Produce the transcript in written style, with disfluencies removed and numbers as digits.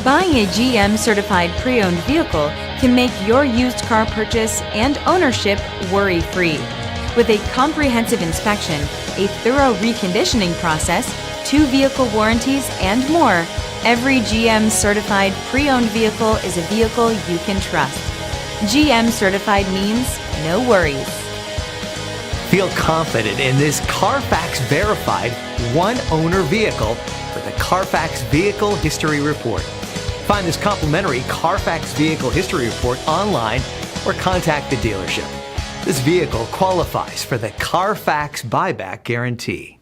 Buying a GM certified pre-owned vehicle can make your used car purchase and ownership worry-free. With a comprehensive inspection, a thorough reconditioning process, 2 vehicle warranties, and more, every GM certified pre-owned vehicle is a vehicle you can trust. GM certified means no worries. Feel confident in this CarFax verified one-owner vehicle with a CarFax Vehicle History Report. Find this complimentary CarFax Vehicle History Report online or contact the dealership. This vehicle qualifies for the CarFax Buyback Guarantee.